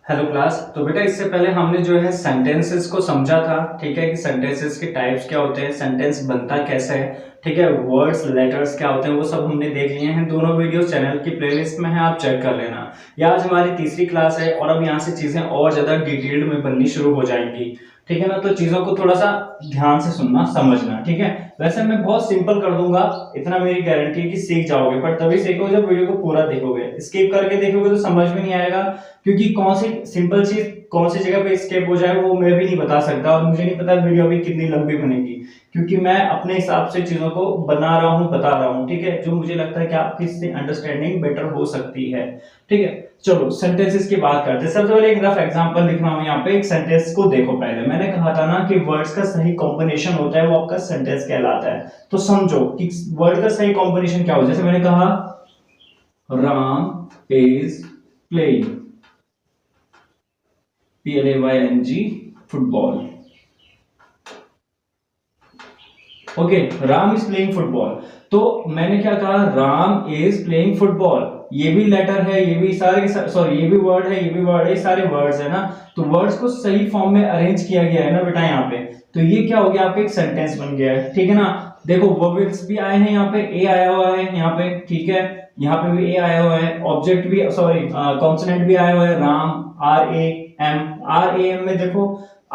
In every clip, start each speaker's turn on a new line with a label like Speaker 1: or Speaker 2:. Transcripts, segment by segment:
Speaker 1: Hello class. तो बेटा इससे पहले हमने जो है सेंटेंसेस को समझा था, ठीक है, कि सेंटेंसेस के टाइप्स क्या होते हैं, सेंटेंस बनता कैसे है, ठीक है, वर्ड्स लेटर्स क्या होते हैं, वो सब हमने देख लिए हैं। दोनों वीडियो चैनल की प्लेलिस्ट में है, आप चेक कर लेना। ये आज हमारी तीसरी क्लास है और अब यहाँ से चीजें और ज्यादा डिटेल्ड में बननी शुरू हो जाएंगी, ठीक है ना। तो चीजों को थोड़ा सा ध्यान से सुनना समझना, ठीक है। वैसे मैं बहुत सिंपल कर दूंगा, इतना मेरी गारंटी है कि सीख जाओगे, पर तभी सीखोगे जब वीडियो को पूरा देखोगे। स्किप करके देखोगे तो समझ में नहीं आएगा, क्योंकि कौन सी सिंपल चीज कौन सी जगह पे स्किप हो जाए वो मैं भी नहीं बता सकता, और मुझे नहीं पता वीडियो अभी कितनी लंबी बनेगी, क्योंकि मैं अपने हिसाब से चीजों को बना रहा हूँ, बता रहा हूँ, ठीक है, जो मुझे लगता है कि आपकी इससे अंडरस्टैंडिंग बेटर हो सकती है, ठीक है। चलो सेंटेंसेस की बात करते हैं। सबसे पहले एक रफ एग्जांपल लिख रहा हूं यहाँ पे। एक सेंटेंस को देखो, पहले मैंने कहा था ना कि वर्ड्स का सही कॉम्बिनेशन होता है वो आपका सेंटेंस कहलाता है। तो समझो कि वर्ड का सही कॉम्बिनेशन क्या होता है। जैसे मैंने कहा Ram is playing, PLAYNG, football. Okay, Ram is playing football. तो मैंने क्या कहा, राम इज प्लेइंग फुटबॉल। ये भी लेटर है, ये भी सारे सॉरी ये भी वर्ड है, ये भी वर्ड है, सारे वर्ड्स है ना। तो वर्ड्स को सही फॉर्म में अरेंज किया गया है ना बेटा यहाँ पे। तो ये क्या हो गया, आपका एक सेंटेंस बन गया है, ठीक है ना। देखो वोवेल्स भी आए हैं यहाँ पे, ए आया हुआ है यहाँ पे, ठीक है, यहाँ पे भी ए आया हुआ है। ऑब्जेक्ट भी सॉरी कॉन्सोनेंट भी आया हुआ है, राम, RAM। RAM में देखो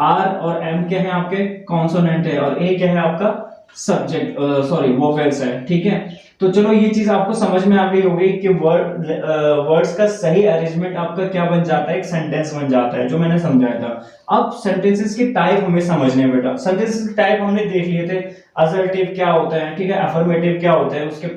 Speaker 1: R और M क्या है, आपके कॉन्सोनेंट है, और A क्या है आपका सब्जेक्ट सॉरी वोवेल्स है, ठीक है। तो चलो ये चीज आपको समझ में आ गई होगी कि वर्ड्स का सही अरेंजमेंट आपका क्या बन जाता है, एक सेंटेंस बन जाता है, जो मैंने समझाया था। अब सेंटेंसेस के टाइप हमें समझने हैं बेटा। सेंटेंसेस के टाइप हमने देख लिए थे। असर्टिव क्या होता है, ठीक है, अफर्मेटिव क्या होता है, उसके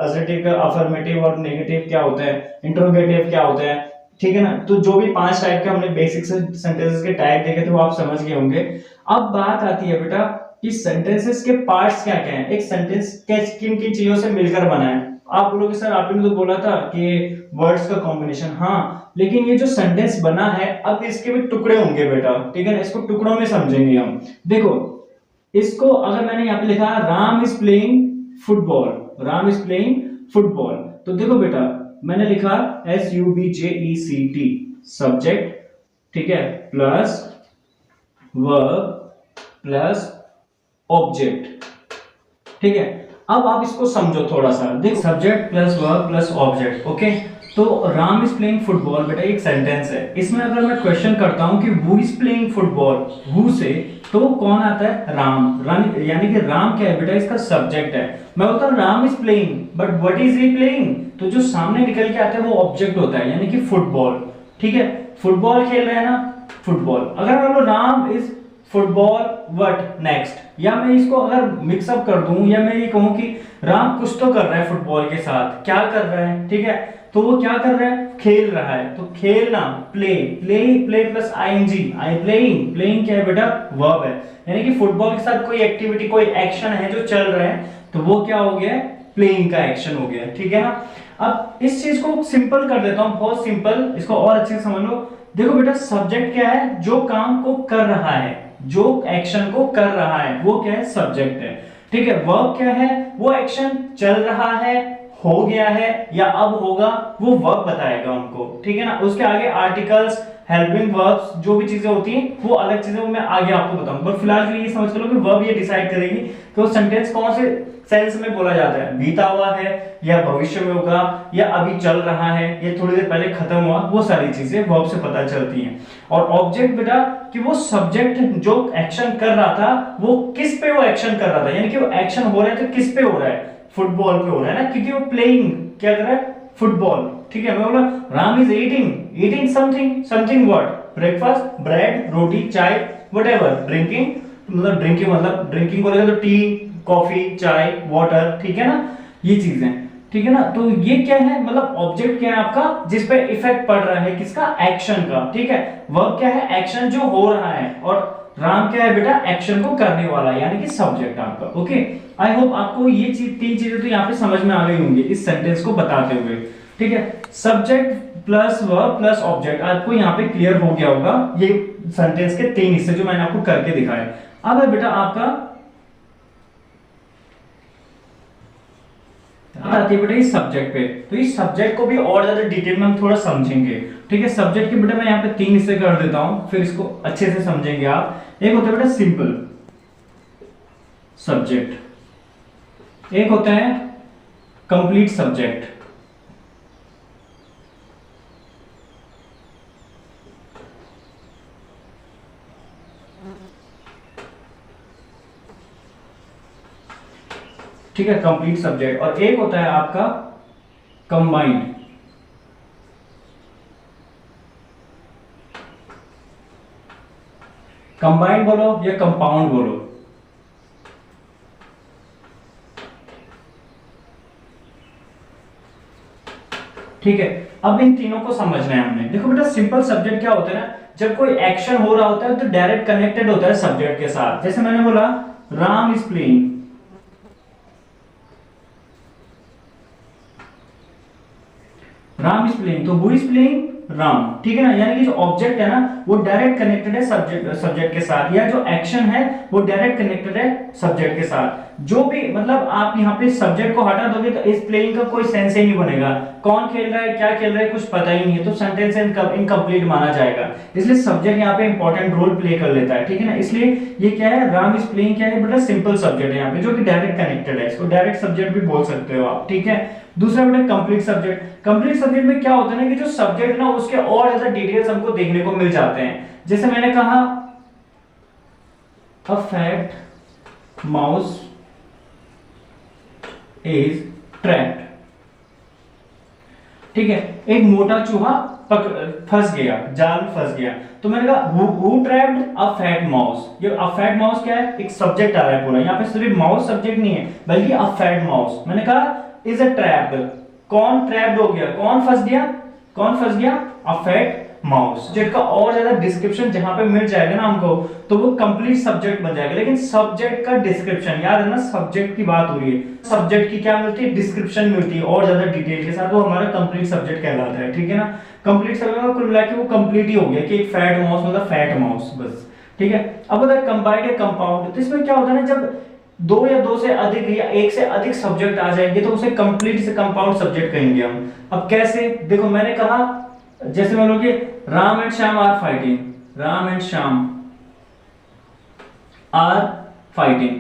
Speaker 1: असर्टिव का अफर्मेटिव और नेगेटिव क्या होता है, इंटरोगेटिव क्या होता है, ठीक है ना। तो जो भी 5 टाइप के हमने बेसिक सेंटेंसेस के टाइप देखे थे वो आप समझ गए होंगे। अब बात आती है बेटा कि सेंटेंसेस के पार्ट्स क्या क्या हैं। एक सेंटेंस किन किन चीजों से मिलकर बना है। आप बोलोगे सर आपने तो बोला था कि वर्ड्स का कॉम्बिनेशन, हाँ, लेकिन ये जो सेंटेंस बना है अब इसके भी टुकड़े होंगे बेटा, ठीक है ना। इसको टुकड़ों में समझेंगे हम। देखो इसको अगर मैंने यहाँ पे लिखा Ram is playing football, Ram is playing football, तो देखो बेटा मैंने लिखा SUBJECT सब्जेक्ट, ठीक है, प्लस वर्ब प्लस ऑब्जेक्ट, ठीक है। अब आप इसको समझो थोड़ा सा, देख subject plus verb plus object, okay. तो राम इज प्लेइंग फुटबॉल बेटा एक सेंटेंस है। इसमें अगर मैं क्वेश्चन करता हूं कि who is playing football, who से तो कौन आता है, राम, यानी कि राम क्या है बेटा, इसका सब्जेक्ट है। मैं बोलता हूं Ram is playing, but what is he playing, तो जो सामने निकल के आता है वो ऑब्जेक्ट होता है, यानी कि फुटबॉल, ठीक है। फुटबॉल खेल रहे हैं ना, फुटबॉल। अगर मैं बोलूं Ram is football what next, या मैं इसको अगर मिक्सअप कर दूं, या मैं ये कहूं कि राम कुछ तो कर रहा है फुटबॉल के साथ, क्या कर रहा है, ठीक है, तो वो क्या कर रहा है, खेल रहा है। तो खेलना play, play play plus ING, I playing, playing क्या है बेटा, वर्ब है, यानी कि फुटबॉल के साथ कोई एक्टिविटी कोई एक्शन है जो चल रहा है, तो वो क्या हो गया, प्लेइंग का एक्शन हो गया, ठीक है ना। अब इस चीज को सिंपल कर देता हूं, बहुत सिंपल, इसको और अच्छे से समझ लो। देखो बेटा सब्जेक्ट क्या है, जो काम को कर रहा है, जो एक्शन को कर रहा है वो क्या है, सब्जेक्ट है, ठीक है। वर्ब क्या है, वो एक्शन चल रहा है, हो गया है या अब होगा, वो वर्ब बताएगा हमको, ठीक है ना। उसके आगे आर्टिकल्स, हेल्पिंग वर्ब्स, जो भी चीजें होती हैं वो अलग चीजें, वो मैं आगे आपको बताऊंगा। पर फिलहाल के लिए ये समझ लो कि वर्ब ये डिसाइड करेगी कि वो सेंटेंस कौन से सेंस में बोला जाता है, बीता हुआ है या भविष्य में होगा या अभी चल रहा है या थोड़ी देर पहले खत्म हुआ, वो सारी चीजें वर्ब से पता चलती हैं। और ऑब्जेक्ट बेटा कि वो सब्जेक्ट जो एक्शन कर रहा था वो किस पे वो एक्शन कर रहा था, यानी कि वो एक्शन हो रहा है तो किस पे हो रहा है, फुटबॉल पे हो रहा है ना, क्योंकि वो प्लेइंग क्या कर रहा है, फुटबॉल, ठीक है। मैं बोला Ram is eating something, something what, breakfast, bread, roti, chai, whatever, drinking, मतलब ड्रिंकिंग को लेकर तो टी, कॉफी, चाय, वाटर, ठीक है ना, ये चीजें, ठीक है ना। तो ये क्या है, मतलब ऑब्जेक्ट क्या है आपका, जिस पे इफेक्ट पड़ रहा है, किसका, एक्शन का, ठीक है। वर्ब क्या है, एक्शन जो हो रहा है, और राम क्या है बेटा, एक्शन को करने वाला, यानी कि सब्जेक्ट आपका, ओके। आई होप आपको ये तीन चीजें तो यहाँ पे समझ में आ गई होंगी इस सेंटेंस को बताते हुए, ठीक है। Subject plus verb plus object, आपको यहाँ पे क्लियर हो गया होगा ये सेंटेंस के 3 हिस्से जो मैंने आपको करके दिखाए। अब है बेटा आपका आती है बेटा इस सब्जेक्ट पे, तो इस सब्जेक्ट को भी और ज्यादा डिटेल में हम थोड़ा समझेंगे। ठीक है, सब्जेक्ट के बेटा मैं यहाँ पे 3 हिस्से कर देता हूँ, फिर इसको अच्छे से समझेंगे आप। एक होता है बेटा सिंपल सब्जेक्ट, एक होता है कंप्लीट सब्जेक्ट, ठीक है, कंप्लीट सब्जेक्ट, और एक होता है आपका कंबाइंड। कंबाइंड बोलो या कंपाउंड बोलो, ठीक है। अब इन तीनों को समझना है हमने। देखो बेटा सिंपल सब्जेक्ट क्या होता है ना, जब कोई एक्शन हो रहा होता है तो डायरेक्ट कनेक्टेड होता है सब्जेक्ट के साथ। जैसे मैंने बोला Ram is playing, Ram is playing, तो हु इज प्लेइंग, राम, ठीक है ना। यानी कि जो ऑब्जेक्ट है ना वो डायरेक्ट कनेक्टेड है सब्जेक्ट के साथ, या जो एक्शन है वो डायरेक्ट कनेक्टेड है सब्जेक्ट के साथ। जो भी मतलब आप यहाँ पे सब्जेक्ट को हटा दोगे तो इस प्लेइंग का कोई सेंस ही नहीं बनेगा। कौन खेल रहा है, क्या खेल रहा है, कुछ पता ही नहीं है, तो सेंटेंस इनकम्प्लीट माना जाएगा। इसलिए सब्जेक्ट यहाँ पे इंपॉर्टेंट रोल प्ले कर लेता है, ठीक है ना। इसलिए ये क्या है, राम इज प्लेइंग क्या है बेटा, सिंपल सब्जेक्ट है यहाँ पे, जो कि डायरेक्ट कनेक्टेड है। इसको डायरेक्ट सब्जेक्ट भी बोल सकते हो आप, ठीक है। दूसरा बेटा कंप्लीट सब्जेक्ट। कंप्लीट सब्जेक्ट में क्या होता है ना कि जो सब्जेक्ट ना उसके और ज्यादा डिटेल्स हमको देखने को मिल जाते हैं। जैसे मैंने कहा a fat mouse is trapped, ठीक है। एक मोटा चूहा फंस गया, जाल में फंस गया, तो मैंने कहा who trapped a fat mouse. ये अ फैट माउस क्या है, एक सब्जेक्ट आ रहा है पूरा, यहाँ पे सिर्फ माउस सब्जेक्ट नहीं है बल्कि अ फैट माउस। मैंने कहा इज अ ट्रैप्ड, कौन ट्रैप्ड हो गया, कौन फंस गया, कौन फंस गया, अ फैट माउस। जिसका और ज्यादा डिस्क्रिप्शन जहां पे मिल जाएगा ना हमको, तो वो कंप्लीट सब्जेक्ट बन जाएगा। लेकिन सब्जेक्ट का डिस्क्रिप्शन, याद है ना सब्जेक्ट की बात हो रही है, सब्जेक्ट की क्या मिलती है, डिस्क्रिप्शन मिलती है और ज्यादा डिटेल के साथ, वो हमारा कंप्लीट सब्जेक्ट कहलाता है, ठीक है ना। कंप्लीट सब्जेक्ट का कुल मिला के वो कंप्लीट ही हो गया कि एक फैट माउस मतलब फैट माउस, बस, ठीक है। अब होता है कंबाइंड या कंपाउंड, तो इसमें क्या होता है ना, जब दो या दो से अधिक या एक से अधिक सब्जेक्ट आ जाएंगे तो उसे कंप्लीट से कंपाउंड सब्जेक्ट कहेंगे हम। अब कैसे, देखो मैंने कहा जैसे मान लो कि Ram and Shyam are fighting, Ram and Shyam are fighting,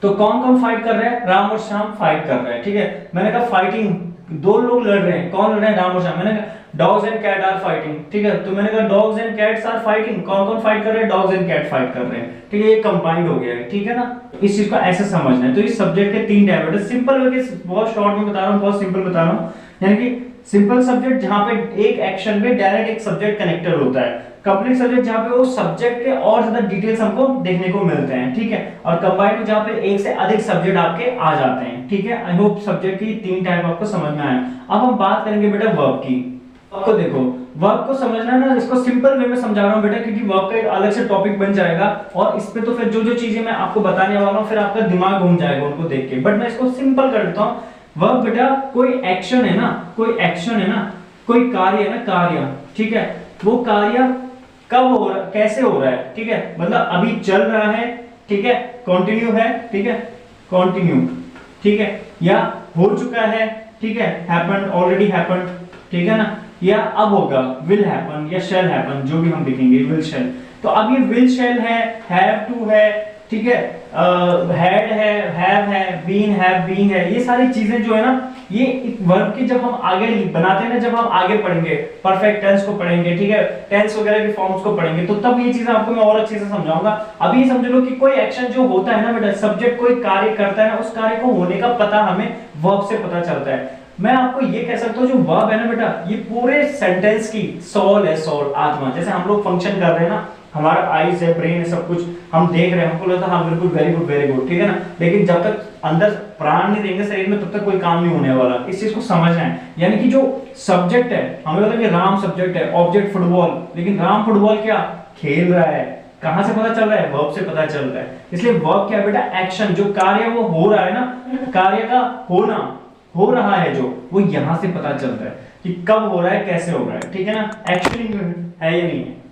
Speaker 1: तो कौन कौन फाइट कर रहे हैं, राम और श्याम फाइट कर रहे हैं, ठीक है। मैंने कहा फाइटिंग, दो लोग लड़ रहे हैं, कौन लड़ रहे हैं, राम और श्याम। मैंने कहा dogs and cat are fighting, ठीक है, तो मैंने कहा dogs and cats are fighting, कौन कौन फाइट कर रहे हैं, डॉग्स एंड कैट फाइट कर रहे हैं, ठीक है। ये कंबाइंड हो गया है, ठीक है ना। इस चीज को ऐसे समझना है। तो इस सब्जेक्ट के 3 टाइप है, सिंपल वे के बहुत शॉर्ट में बता रहा हूँ, बहुत सिंपल बता रहा हूँ। यानी कि सिंपल सब्जेक्ट जहां पे एक एक्शन में डायरेक्ट एक सब्जेक्ट कनेक्टेड होता है, कंप्लीट सब्जेक्ट जहां पे वो सब्जेक्ट के और ज्यादा डिटेल्स हमको देखने को मिलते हैं, ठीक है, और कंबाइंड जहां पे एक से अधिक सब्जेक्ट आपके आ जाते हैं, ठीक है। आई होप सब्जेक्ट की 3 टाइप आपको समझ में आए। अब हम बात करेंगे बेटा वर्ब की। आपको देखो वर्ब को समझना है ना, इसको सिंपल वे में समझा रहा हूं बेटा, क्योंकि वर्ब का एक अलग से टॉपिक बन जाएगा और इस पे तो फिर जो जो चीजें मैं आपको बताने वाला हूं फिर आपका दिमाग घूम जाएगा उनको देख के, बट मैं इसको सिंपल कर देता हूं। वर्ब बेटा कोई एक्शन है ना, कोई एक्शन है ना, कोई कार्य है ना, कार्य, ठीक है, वो कार्य कब हो रहा है, कैसे हो रहा है, ठीक है, मतलब अभी चल रहा है, ठीक है, कंटिन्यू है, ठीक है, कंटिन्यू, ठीक है, या हो चुका है, ठीक है, हैपेंड, ऑलरेडी हैपेंड, ठीक है ना, या अब होगा, विल हैपन या शैल हैपन, जो भी हम देखेंगे विल शैल। तो अब ये विल शैल है, हैव टू है, ठीक है, हैड है, हैव है, बीन हैव बीन है, ये सारी चीजें जो है ना, ये एक वर्ब की जब हम आगे बनाते हैं ना, जब हम आगे पढ़ेंगे परफेक्ट टेंस को पढ़ेंगे, ठीक है, टेंस वगैरह के फॉर्म्स को पढ़ेंगे, तो तब ये चीजें आपको मैं और अच्छे से समझाऊंगा। अभी ये समझ लो कि कोई एक्शन जो होता है ना बेटा, सब्जेक्ट कोई कार्य करता है ना, उस कार्य को होने का पता हमें वर्ब से पता चलता है। मैं आपको ये कह सकता हूँ जो वर्ब है ना बेटा, ये पूरे सेंटेंस की सोल है, सोल, आत्मा। जैसे हम लोग फंक्शन कर रहे हैं ना, हमारा आईज है, ब्रेन है, सब कुछ हम देख रहे हैं, हमको लगता है हाँ बिल्कुल वेरी गुड वेरी गुड, ठीक है ना, लेकिन जब तक अंदर प्राण नहीं देंगे शरीर में तब तक कोई काम नहीं होने वाला। इस चीज को समझना है। यानी कि जो सब्जेक्ट है, हमें पता है कि राम सब्जेक्ट है, ऑब्जेक्ट फुटबॉल, लेकिन राम फुटबॉल क्या खेल रहा है, कहां से पता चल रहा है, वर्ब से पता चल रहा है। इसलिए वर्ब क्या है बेटा, एक्शन, जो कार्य वो हो रहा है ना, कार्य का होना, हो रहा है जो, वो यहां से पता चलता है कि कब हो रहा है, कैसे हो रहा है, ठीक है ना, एक्चुअली है या नहीं है।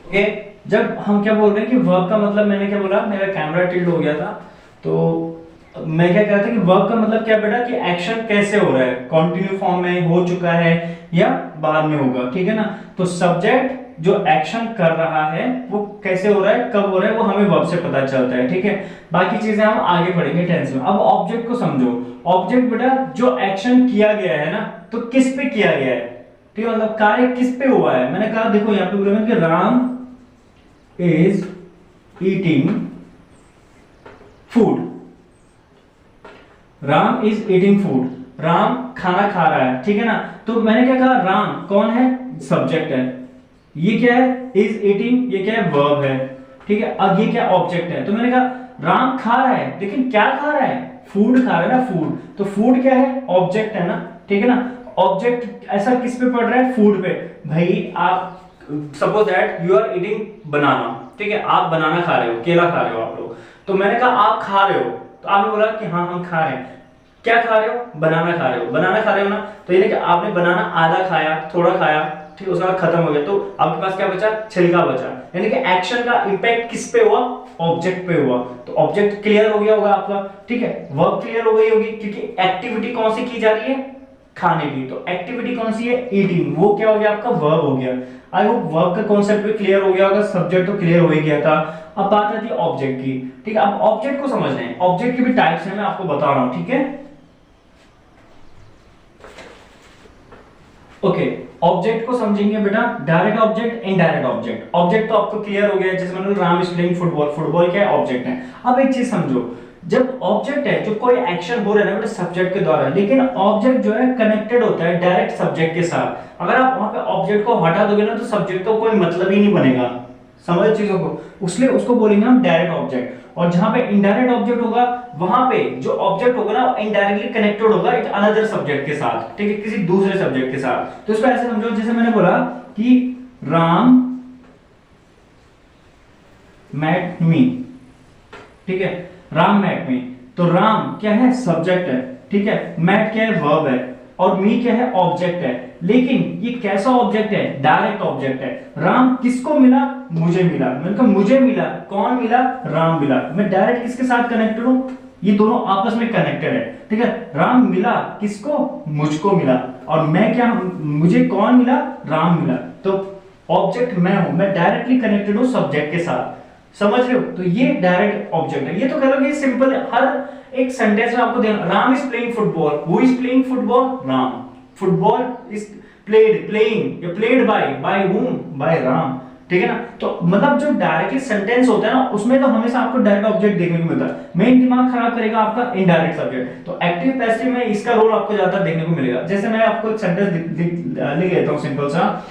Speaker 1: ओके, जब हम क्या बोल रहे हैं कि वर्ब का मतलब, मैंने क्या बोला, मेरा कैमरा टिल्ट हो गया था, तो मैं क्या कह रहा था कि वर्ब का मतलब क्या बेटा कि एक्शन कैसे हो रहा है, कंटिन्यू फॉर्म में हो चुका है या बाद में होगा, ठीक है ना। तो सब्जेक्ट जो एक्शन कर रहा है वो कैसे हो रहा है, कब हो रहा है, वो हमें वर्ब से पता चलता है, ठीक है। बाकी चीजें हम आगे पढ़ेंगे टेंस में। अब ऑब्जेक्ट को समझो। ऑब्जेक्ट बेटा जो एक्शन किया गया है ना, तो किस पे किया गया है, ठीक है, मतलब कार्य किस पे हुआ है। मैंने कहा देखो यहाँ पे बोला कि Ram is eating food, Ram is eating food, Ram खाना खा रहा है, ठीक है ना। तो मैंने क्या कहा, राम कौन है, सब्जेक्ट है, ये क्या है, इज ईटिंग, ये क्या है, वर्ब है, ठीक है। अब ये क्या ऑब्जेक्ट है, तो मैंने कहा राम खा रहा है, लेकिन क्या खा रहा है, फूड खा रहा है ना, फूड। तो फूड क्या है, ऑब्जेक्ट है ना, ठीक है ना। ऑब्जेक्ट ऐसा किस पे पड़ रहा है, फूड पे। भाई आप suppose that you are eating banana, ठीक है, आप बनाना खा रहे हो, केला खा रहे हो आप लोग। तो मैंने कहा आप खा रहे हो, तो आपने बोला कि हाँ हम खा रहे हैं। क्या खा रहे हो, बनाना खा रहे हो, बनाना खा रहे हो ना। तो ये कि आपने बनाना आधा खाया, थोड़ा खाया, ठीक, उसके बाद खत्म हो गया, तो आपके पास क्या बचा, छिलका बचा। यानी कि एक्शन का इंपैक्ट किस पे हुआ, ऑब्जेक्ट पे हुआ। तो ऑब्जेक्ट क्लियर हो गया होगा आपका, ठीक है। वर्ब क्लियर हो गई होगी, क्योंकि एक्टिविटी कौन सी की जा रही है, खाने की। तो एक्टिविटी कौन सी है, ईटिंग, वो क्या हो गया आपका, वर्ब हो गया। आई होप वर्ब का कॉन्सेप्ट भी क्लियर हो गया होगा, सब्जेक्ट तो क्लियर हो ही गया था। अब बात आती है ऑब्जेक्ट की, ठीक है। अब ऑब्जेक्ट को समझना है, ऑब्जेक्ट के भी टाइप्स हैं, मैं आपको बता रहा हूं, ठीक है। ओके, ऑब्जेक्ट को समझेंगे बेटा, direct object, indirect object. Object तो आपको क्लियर हो गया, जैसे मैंने Ram is playing football, football क्या है, ऑब्जेक्ट है। अब एक चीज समझो, जब ऑब्जेक्ट है, जो कोई एक्शन हो रहा है ना सब्जेक्ट के द्वारा, लेकिन ऑब्जेक्ट जो है कनेक्टेड होता है डायरेक्ट सब्जेक्ट के साथ। अगर आप वहां पे ऑब्जेक्ट को हटा दोगे ना, तो सब्जेक्ट को कोई मतलब ही नहीं बनेगा, समझ चीजों को, इसलिए उसको बोलेंगे हम डायरेक्ट ऑब्जेक्ट। और जहां पे इनडायरेक्ट ऑब्जेक्ट होगा, वहां पे जो ऑब्जेक्ट होगा ना इनडायरेक्टली कनेक्टेड होगा एक अनदर सब्जेक्ट के साथ, ठीक है, किसी दूसरे सब्जेक्ट के साथ। तो इसको ऐसे समझो, जैसे मैंने बोला कि राम met मी, ठीक है, राम met मी। तो राम क्या है, सब्जेक्ट है, ठीक है, met क्या है, वर्ब है, और मी क्या है, ऑब्जेक्ट है। लेकिन ये कैसा ऑब्जेक्ट है, डायरेक्ट ऑब्जेक्ट है। राम किसको मिला, मुझे मिला। मैंने कहा मुझे मिला, कौन मिला, राम मिला। मैं डायरेक्ट किसके साथ कनेक्टेड हूं, ये दोनों आपस में कनेक्टेड है, ठीक है। राम मिला किसको, मुझको मिला, और मैं क्या, मुझे कौन मिला, राम मिला। तो ऑब्जेक्ट मैं हूं, मैं डायरेक्टली कनेक्टेड हूं सब्जेक्ट के साथ, समझ रहे हो। तो ये डायरेक्ट ऑब्जेक्ट है। ये तो कह लो कि सिंपल है, हर एक सेंटेंस में आपको देना, Ram is playing football, who is playing football, Ram. Football is played, playing, या played by whom, by Ram, ठीक है ना। तो मतलब जो डायरेक्टली सेंटेंस होता है ना, उसमें तो हमेशा आपको डायरेक्ट ऑब्जेक्ट देखने को मिलता है। मेन दिमाग खराब करेगा आपका इनडायरेक्ट सब्जेक्ट। तो एक्टिव पैसिव में इसका रोल आपको ज्यादा देखने को मिलेगा। जैसे मैं आपको एक सेंटेंस लिख लेता हूं सिंपल सा,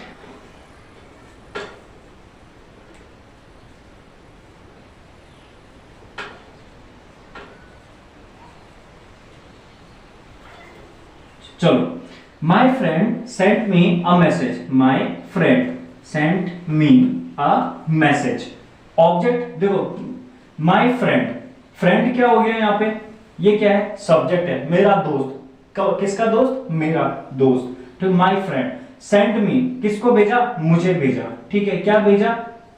Speaker 1: चलो, my friend sent me a message, my friend sent me a message. Object देखो, माई फ्रेंड, फ्रेंड क्या हो गया यहाँ पे, ये क्या है, सब्जेक्ट है, मेरा दोस्त। किसका दोस्त, मेरा दोस्त। तो माई फ्रेंड सेंट मी, किसको भेजा, मुझे भेजा, ठीक है, क्या भेजा,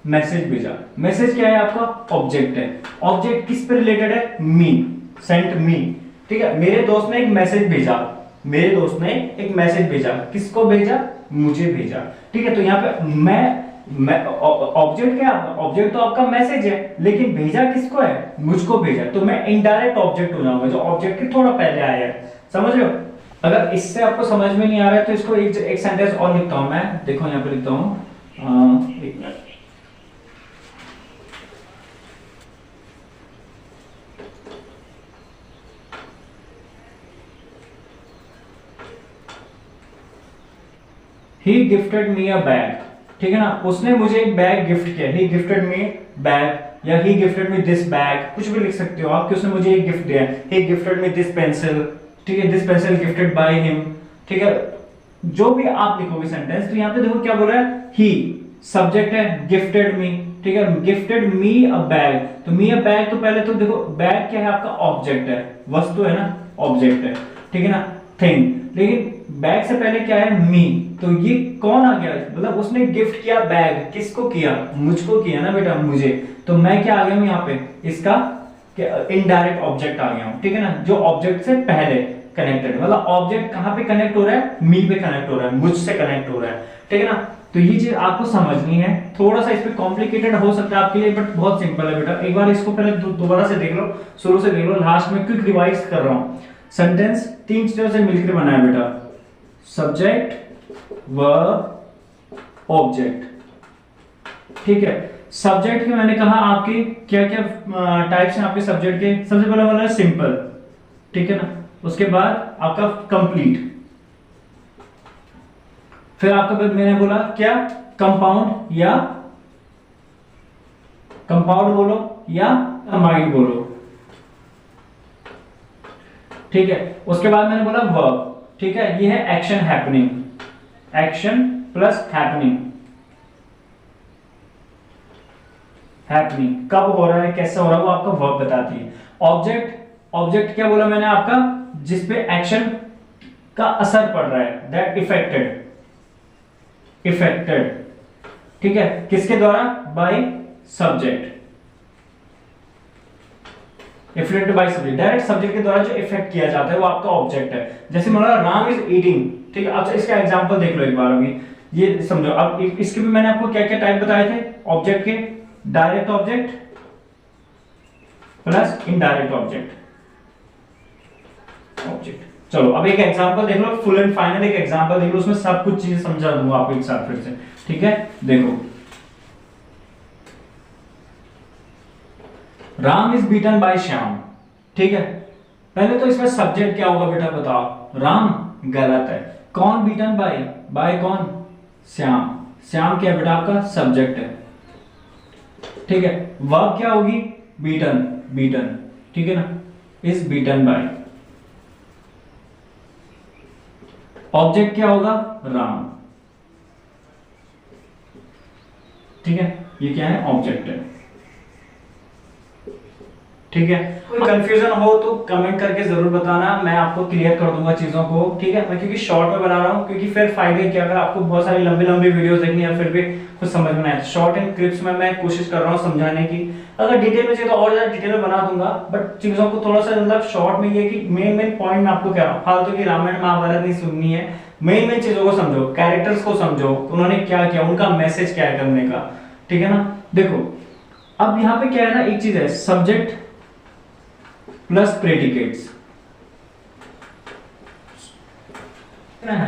Speaker 1: मैसेज भेजा। मैसेज क्या है आपका, ऑब्जेक्ट है। ऑब्जेक्ट किस पे रिलेटेड है, मी, सेंट मी, ठीक है। मेरे दोस्त ने एक मैसेज भेजा, मेरे दोस्त ने एक मैसेज भेजा, किसको भेजा, मुझे भेजा, ठीक है। तो यहाँ पे मैं ऑब्जेक्ट क्या है, ऑब्जेक्ट तो आपका मैसेज है, लेकिन भेजा किसको है, मुझको भेजा। तो मैं इनडायरेक्ट ऑब्जेक्ट हो जाऊंगा, जो ऑब्जेक्ट के थोड़ा पहले आया है, समझ रहे हो। अगर इससे आपको समझ में नहीं आ रहा है, तो इसको एक सेंटेंस और लिखता हूं मैं, देखो यहाँ पे लिखता हूं, एक minute. He gifted me a bag, ठीक है ना, उसने मुझे एक बैग गिफ्ट किया। He gifted me bag, या he gifted me this bag, कुछ भी लिख सकते हो आप कि उसने मुझे एक गिफ्ट दिया। He gifted me this pencil, ठीक है, this pencil gifted by him, ठीक है। जो भी आप लिखोगे सेंटेंस, तो यहाँ पे देखो क्या बोल रहा है, he सब्जेक्ट है, गिफ्टेड मी, ठीक है, गिफ्टेड मी अ बैग। तो मी अ बैग, तो पहले तो देखो बैग क्या है आपका, ऑब्जेक्ट है, वस्तु है ना, ऑब्जेक्ट है, ठीक है ना, थिंग। लेकिन बैग से पहले क्या है, मी। तो ये कौन आ गया, मतलब उसने गिफ्ट किया बैग, किसको किया, मुझको किया ना बेटा, मुझे। तो मैं क्या आ गया हूं यहाँ पे, इसका इनडायरेक्ट ऑब्जेक्ट आ गया हूं, ठीक है ना, जो ऑब्जेक्ट से पहले कनेक्टेड है, मतलब ऑब्जेक्ट कहां पे कनेक्ट हो रहा है, मी पे कनेक्ट हो रहा है, मुझसे कनेक्ट हो रहा है, ठीक है ना। तो ये चीज आपको समझनी है, थोड़ा सा इस पे कॉम्प्लिकेटेड हो सकता है आपके लिए, बट बहुत सिंपल है बेटा। एक बार इसको पहले दोबारा से देख लो, शुरू से देख लो, लास्ट में क्विक रिवाइज कर रहा हूं। सेंटेंस 3 चीजों से मिलकर बना है बेटा, सब्जेक्ट वर्ब ऑब्जेक्ट, ठीक है। सब्जेक्ट के मैंने कहा आपके क्या क्या टाइप्स हैं आपके सब्जेक्ट के। सबसे पहला वाला है सिंपल, ठीक है ना, उसके बाद आपका कंप्लीट, फिर आपका मैंने बोला क्या, कंपाउंड या कंपाउंड बोलो या कंबाइंड बोलो, ठीक है। उसके बाद मैंने बोला वर्ब, ठीक है, ये है action happening, action plus happening, happening कब हो रहा है, कैसे हो रहा है, वो आपका वर्ब बताती है। ऑब्जेक्ट, ऑब्जेक्ट क्या बोला मैंने आपका, जिसपे एक्शन का असर पड़ रहा है, दैट इफेक्टेड, इफेक्टेड, ठीक है, किसके द्वारा, by subject, affected by subject, direct subject के द्वारा जो इफेक्ट किया जाता है वो आपका ऑब्जेक्ट है। जैसे मान लो राम इज ईटिंग, ठीक है। अब इसका एग्जांपल देख लो एक बार, अभी ये समझो। अब इसके भी मैंने आपको क्या क्या टाइप बताए थे ऑब्जेक्ट के, direct object plus indirect object, object. चलो अब एक एग्जांपल देख लो, फुल एंड फाइनल एक एग्जांपल देख लो, उसमें सब कुछ चीजें समझा दूंगा आपको एक साथ फिर से, ठीक है। देखो, Ram is beaten by Shyam, ठीक है। पहले तो इसमें सब्जेक्ट क्या होगा बेटा बताओ, राम, गलत है। कौन बीटन बाय, बाय कौन, श्याम, श्याम क्या बेटा आपका सब्जेक्ट है, ठीक है। वर्ब क्या होगी, बीटन, बीटन, ठीक है ना, इज बीटन बाय। ऑब्जेक्ट क्या होगा, राम, ठीक है, ये क्या है, ऑब्जेक्ट है, ठीक है। कोई कंफ्यूजन हो तो कमेंट करके जरूर बताना, मैं आपको क्लियर कर दूंगा चीजों को, ठीक है। मैं क्योंकि शॉर्ट में बना रहा हूँ, क्योंकि फिर फायदे क्या, अगर आपको बहुत सारी लंबी लंबी वीडियोस देखनी है फिर भी कुछ समझ में आए, शॉर्ट एंड क्लिप्स में मैं कोशिश कर रहा हूँ समझाने की। अगर डिटेल में चाहिए तो और ज्यादा डिटेल में बना दूंगा, बट चीजों को थोड़ा सा मतलब शॉर्ट में ये कि मेन मेन पॉइंट मैं आपको कह रहा हूँ, फालतू की रामायण महाभारत नहीं सुननी है, मेन मेन चीजों को समझो, कैरेक्टर्स को समझो, उन्होंने क्या किया, उनका मैसेज क्या है करने का, ठीक है ना। देखो अब यहाँ पे क्या है ना, एक चीज है सब्जेक्ट प्लस प्रेडिकेट्स,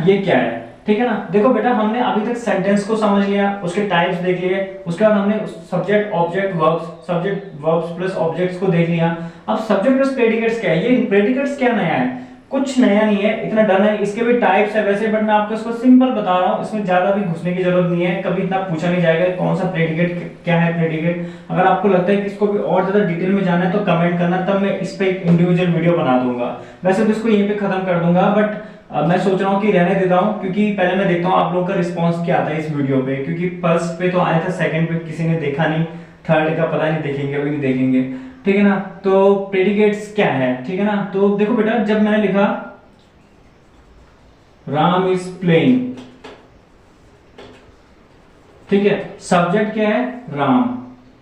Speaker 1: ये क्या है, ठीक है ना। देखो बेटा हमने अभी तक सेंटेंस को समझ लिया, उसके टाइप्स देख लिए, उसके बाद हमने subject object verbs, subject verbs plus objects को देख लिया। अब सब्जेक्ट प्लस प्रेडिकेट्स क्या है, ये प्रेडिकेट्स क्या नया है, कुछ नया नहीं है, इतना डर है। इसके भी टाइप्स है वैसे, बट मैं आपको इसको सिंपल बता रहा हूँ, इसमें ज्यादा भी घुसने की जरूरत नहीं है, कभी इतना पूछा नहीं जाएगा कौन सा प्रेडिकेट क्या है प्रेडिकेट। अगर आपको लगता है कि इसको भी और ज्यादा डिटेल में जाना है तो कमेंट करना, तब मैं इस पे एक इंडिविजुअल वीडियो बना दूंगा। वैसे तो इसको यहीं पे खत्म कर दूंगा, बट मैं सोच रहा हूँ कि रहने देता हूँ, क्योंकि पहले मैं देखता हूँ आप लोगों का रिस्पॉन्स क्या आता है इस वीडियो पे, क्योंकि फर्स्ट पे तो आया था, सेकंड पे किसी ने देखा नहीं, थर्ड का पता नहीं देखेंगे अभी नहीं देखेंगे, ठीक है ना। तो प्रेडिकेट्स क्या है, ठीक है ना। तो देखो बेटा जब मैंने लिखा राम इज प्लेइंग, ठीक है, सब्जेक्ट क्या है, राम,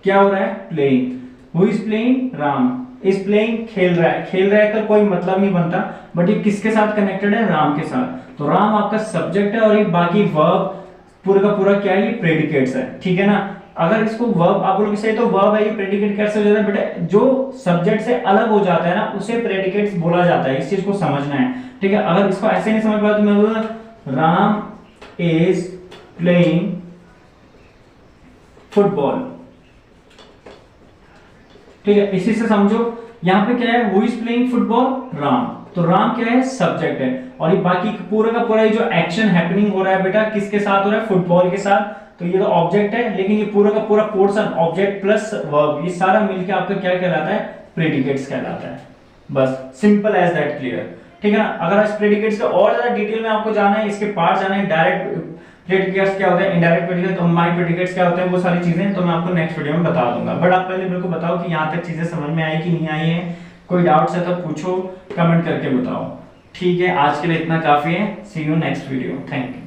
Speaker 1: क्या हो रहा है, playing, who is playing, Ram is playing, खेल रहा है, खेल रहा है का कोई मतलब नहीं बनता, बट ये किसके साथ कनेक्टेड है, राम के साथ। तो राम आपका सब्जेक्ट है और ये बाकी वर्ब पूरा का पूरा क्या है, ये प्रेडिकेट्स है, ठीक है ना। अगर इसको वर्ब आप बोलोगे सही तो वर्ब है, ये प्रेडिकेट कैसे हो जाता है बेटा, जो सब्जेक्ट से अलग हो जाता है ना उसे प्रेडिकेट्स बोला जाता है, इस चीज को समझना है, ठीक है। अगर इसको ऐसे नहीं समझ पाया तो मैं बोलूंगा राम इज प्लेइंग फुटबॉल, ठीक है, इसी से समझो। यहाँ पे क्या है, who is playing football, Ram, तो राम क्या है, सब्जेक्ट है, और ये बाकी पूरा का पूरा ये जो एक्शन हैपनिंग हो रहा है बेटा किसके साथ हो रहा है, फुटबॉल के साथ। तो ये तो ऑब्जेक्ट है, लेकिन ये पूरा का पूरा पोर्शन ऑब्जेक्ट प्लस वर्ब, ये सारा मिलके आपका क्या कहलाता है, प्रेडिकेट्स कहलाता है। बस सिंपल एज दैट, क्लियर, ठीक है ना। अगर इस प्रेडिकेट्स का और ज्यादा डिटेल में आपको जाना है, इसके पार्ट जाना है, डायरेक्ट प्रेडिकेट्स क्या होते हैं, इनडायरेक्ट प्रेडिकेट, कंबाइंड प्रेडिकेट्स क्या होते हैं, वो सारी चीजें तो मैं आपको नेक्स्ट वीडियो में बता दूंगा। बट आप पहले मेरे को बताओ कि यहाँ तक चीजें समझ में आई कि नहीं आई है, कोई डाउट्स है तो पूछो, कमेंट करके बताओ, ठीक है। आज के लिए इतना काफी है, see you next video, thank you.